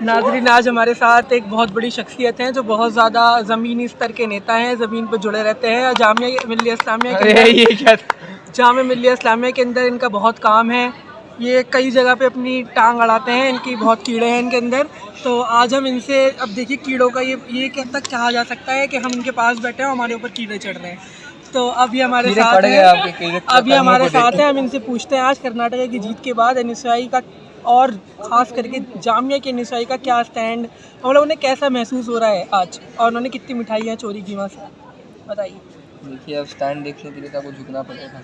नाज़रीन, आज हमारे साथ एक बहुत बड़ी शख्सियत हैं जो बहुत ज़्यादा ज़मीनी स्तर के नेता हैं, ज़मीन पर जुड़े रहते हैं। जामिया मिल्लिया इस्लामिया के अंदर इनका बहुत काम है। ये कई जगह पे अपनी टांग अड़ाते हैं, इनकी बहुत कीड़े हैं इनके अंदर। तो आज हम इनसे, अब देखिए कीड़ों का ये कब तक कहा जा सकता है कि हम इनके पास बैठे हैं, हमारे ऊपर कीड़े चढ़ रहे हैं। तो अब ये हमारे साथ हैं, हम इनसे पूछते हैं आज कर्नाटक की जीत के बाद एनएसयूआई का और ख़ास करके जामिया के एनएसयूआई का क्या स्टैंड, हम लोगों ने कैसा महसूस हो रहा है आज, और उन्होंने कितनी मिठाइयाँ चोरी की वहाँ से, बताइए। देखिए, अब स्टैंड देखने के लिए तो आपको झुकना पड़ेगा।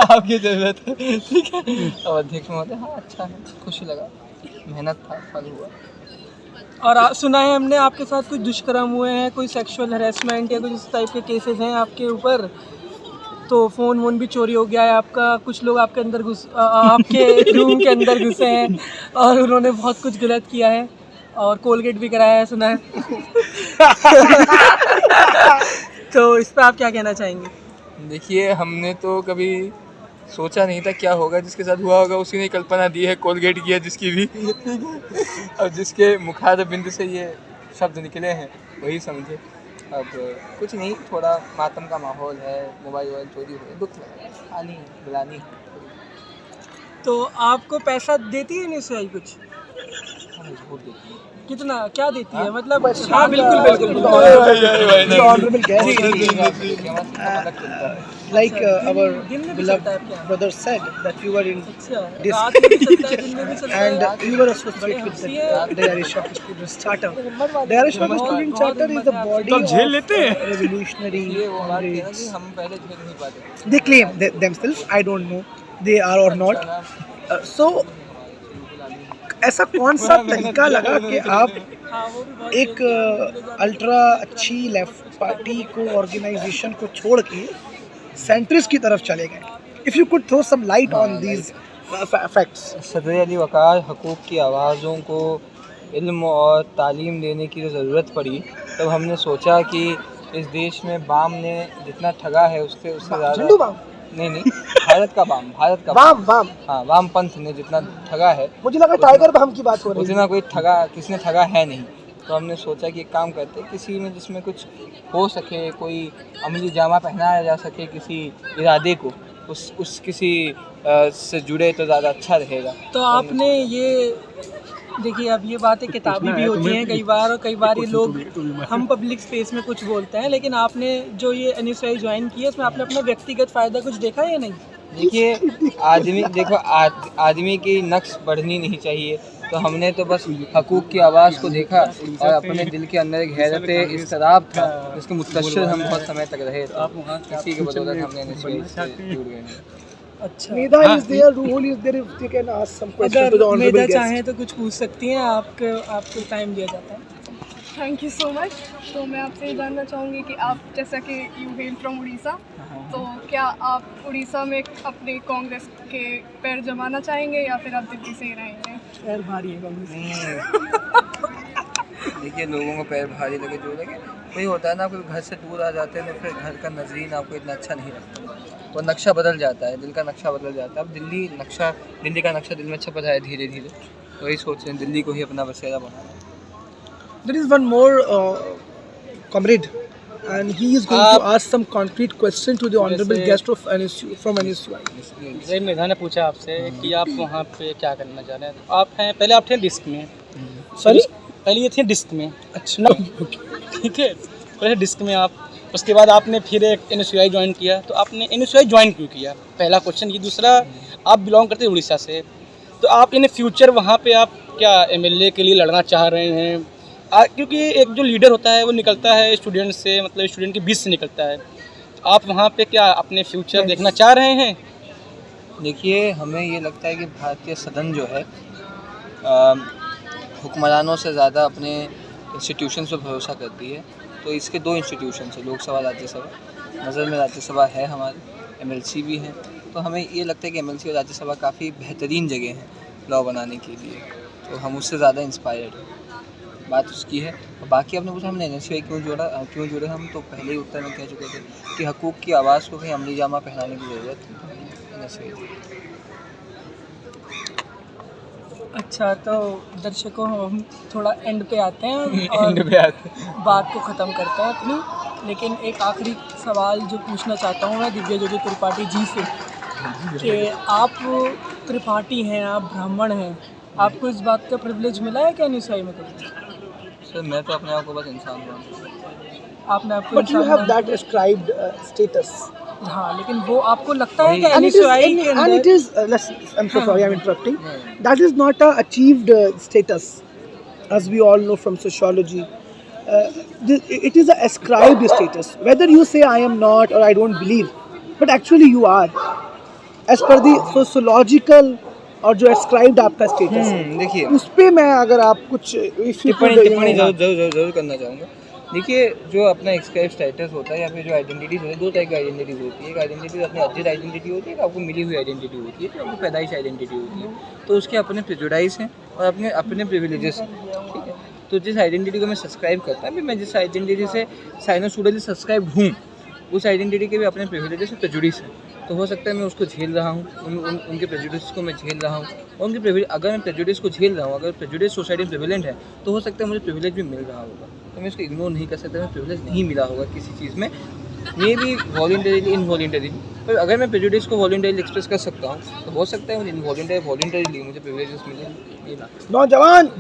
आपकी ज़रूरत है, ठीक है। अब अध्यक्ष महोदय, हाँ अच्छा है, खुशी लगा, मेहनत था, फल हुआ। और सुना है हमने आपके साथ कुछ दुष्कर्म हुए हैं, कोई सेक्सुअल हरेसमेंट या कुछ इस टाइप के केसेस हैं आपके ऊपर, तो फ़ोन वोन भी चोरी हो गया है आपका, कुछ लोग आपके अंदर आपके रूम के अंदर घुसे हैं और उन्होंने बहुत कुछ गलत किया है और कोलगेट भी कराया है, सुना है। तो इस पर आप क्या कहना चाहेंगे? देखिए, हमने तो कभी सोचा नहीं था क्या होगा, जिसके साथ हुआ होगा उसी ने कल्पना दी है, कोलगेट की है जिसकी भी, और जिसके मुखार बिंदु से ये शब्द निकले हैं वही समझे। अब कुछ नहीं, थोड़ा मातम का माहौल है, मोबाइल चोरी हुई, दुख लगा, आनी बुलानी। तो आपको पैसा देती है एनएसयूआई कुछ? हाँ, झूठ देती है। कितना, क्या देती है मतलब? हाँ, बिल्कुल। Like our दिन में भी beloved चलता है क्या? brother said that you were in अच्छा, This- रात में भी चलता है, दिन में भी चलता है। and you were associated with the Irish Shop Students Charter. The Irish Shop Student Charter is the body of revolutionary. ये वो बात है ना कि हम पहले झेल नहीं पाते। They claim themselves. I don't know they are or not. So ऐसा कौन सा तरीका लगा कि आप हाँ, वो भी बहुत एक अल्ट्रा अच्छी लेफ्ट पार्टी को ऑर्गेनाइजेशन को छोड़ के सेंट्रिस्ट की तरफ चले गए? If you could throw some light on these facts. Sadar Ali वक़ार हकूक़ की आवाज़ों को इल्म और तालीम देने की ज़रूरत पड़ी, तब हमने सोचा कि इस देश में बाम ने जितना ठगा है उससे ज़्यादा झंडू बाम? नहीं, भारत का बाम बाम हाँ, वाम पंथ ने जितना ठगा है, मुझे लगा टाइगर बाम की बात हो रही है। उतना किसने ठगा है नहीं। तो हमने सोचा कि एक काम करते, किसी में जिसमें कुछ हो सके, कोई अमली जामा पहनाया जा सके किसी इरादे को, उस किसी से जुड़े तो ज़्यादा अच्छा रहेगा। तो आपने ये देखिए, अब ये बातें किताबी भी होती हैं कई बार, और कई बार ये लोग हम पब्लिक स्पेस में कुछ बोलते हैं, लेकिन आपने जो ये एनएसयूआई ज्वाइन की है उसमें आपने अपना व्यक्तिगत फ़ायदा कुछ देखा है या नहीं? देखिए, आदमी की नक्श बढ़नी नहीं चाहिए, तो हमने तो बस हकूक़ की आवाज़ को देखा और अपने दिल के अंदर एक हैरत इस्तराब था जिसके मुतशर हम बहुत समय तक रहे थे। इसी के बदौलत हमने एनएसयूआई से जुड़ गए। अच्छा, Nida is there, Ruhul is there. If you can ask some questions to the अगर honorable मेधा guest. चाहें तो कुछ पूछ सकती हैं, आपको टाइम दिया जाता है। Thank you so much. तो मैं आपसे ये जानना चाहूँगी कि आप, जैसा कि यू हेल फ्रॉम उड़ीसा, तो क्या आप उड़ीसा में अपने कांग्रेस के पैर जमाना चाहेंगे या फिर आप दिल्ली से ही रहेंगे? पैर भारी है कांग्रेस। देखिए, लोगों को पैर भारी लगे जो लगे, वही होता है ना, कोई घर से दूर आ जाते हैं तो फिर घर का नजरीन आपको इतना अच्छा नहीं लगता, वो नक्शा बदल जाता है, दिल का नक्शा बदल जाता है। अब दिल्ली का नक्शा दिल में छप रहा है धीरे धीरे, वही सोच रहे हैं दिल्ली को ही अपना बसेरा बनाना। There is one more comrade, and he is going to ask some concrete question to the honorable guest of NSU from NSUI. जय मेधा ने पूछा आपसे कि आप वहाँ पे क्या करना चाह रहे हैं। तो आप हैं, पहले आप थे डिस्क में। Sorry? पहले ये थे डिस्क में, अच्छा, ठीक है, पहले डिस्क में आप, उसके बाद आपने फिर एक एनएसयूआई ज्वाइन किया। तो आपने एनएसयूआई ज्वाइन क्यों किया, पहला क्वेश्चन ये। दूसरा, आप बिलोंग करते हैं उड़ीसा से, तो आप इन फ्यूचर वहाँ पे आप क्या एमएलए के लिए लड़ना चाह रहे हैं? क्योंकि एक जो लीडर होता है वो निकलता है स्टूडेंट से, मतलब स्टूडेंट के बीच से निकलता है। तो आप वहाँ पे क्या अपने फ्यूचर देखना चाह रहे हैं? देखिए, हमें ये लगता है कि भारतीय सदन जो है हुक्मरानों से ज़्यादा अपने इंस्टीट्यूशंस पर भरोसा करती है। तो इसके दो इंस्टीट्यूशन है, लोकसभा, राज्यसभा। नज़र में राज्यसभा है हमारी, एमएलसी भी है, तो हमें ये लगता है कि एमएलसी और राज्यसभा काफ़ी बेहतरीन जगह हैं लॉ बनाने के लिए, तो हम उससे ज़्यादा इंस्पायर्ड हैं। बात उसकी है। और बाकी आपने पूछा हमने एनएसयूआई क्यों जुड़े, हम तो पहले ही उत्तर में कह चुके थे कि हकूक़ की आवाज़ को कहीं अमली जामा पहनाने की ज़रूरत है। एनएसयूआई अच्छा, तो दर्शकों हम थोड़ा एंड पे आते हैं और एंड पे आते हैं। बात को ख़त्म करते हैं अपनी। लेकिन एक आखिरी सवाल जो पूछना चाहता हूँ मैं दिव्या ज्योति त्रिपाठी जी से कि आप त्रिपाठी हैं, आप ब्राह्मण हैं, आपको इस बात का प्रिविलेज मिला है क्या अनुसूई में कभी? सर मैं तो अपने आप को बस इंसान मानता हूँ। आपने आपको But you इंसान have माना- that ascribed status. हाँ, लेकिन वो आपको लगता है कि And it is, अनुसूई के and it अंदर is I'm so sorry, I'm interrupting. That is not a achieved status, as we all know from sociology. It is a ascribed status. Whether you say I am not or I don't believe, but actually you are, as per the sociological और जो ascribed आपका status है, देखिए उस पे मैं अगर आप कुछ if you could, टिप्पणी जरूर करना चाहूँगा। देखिए जो अपना एक्सक्राइब स्टेटस होता है या फिर जो आइडेंटिटीज होती है, दो तरह की आइडेंटिटीज होती है। एक आइडेंटिटी अपनी अर्जित आइडेंटिटी होती है, एक आपको मिली हुई आइडेंटिटी होती है, जो आपको पैदाइश आइडेंटिटी होती है। तो उसके अपने प्रेजुडाइज हैं और अपने अपने प्रिविलेजेस हैं, ठीक है। तो जिस आइडेंटिटी को मैं सब्सक्राइब करता हूँ, मैं जिस आइडेंटिटी से साइनोसुडली सब्सक्राइब हूँ, उस आइडेंटिटी के भी अपने प्रिविलेजेस और प्रेजुडिस हैं। तो हो सकता है मैं उसको झेल रहा हूँ, उनके प्रेजुडिस को मैं झेल रहा हूँ। उनके अगर मैं प्रेजुडिस को झेल रहा हूँ, अगर प्रेजुडिस सोसाइटी में प्रिविलेंट है, तो हो सकता है मुझे प्रिविलेज भी मिल रहा होगा। तो मैं इसको इग्नोर नहीं कर सकता, मैं प्रिविलेज नहीं मिला होगा किसी चीज़ में, मे भी वॉलंटरीली इनवॉलंटरीली। पर अगर मैं प्रेजुडिस को वॉलंटरीली एक्सप्रेस कर सकता हूँ, तो हो सकता है मुझे वॉलंटरीली मुझे प्रिविलेजेस मिले। नौजवान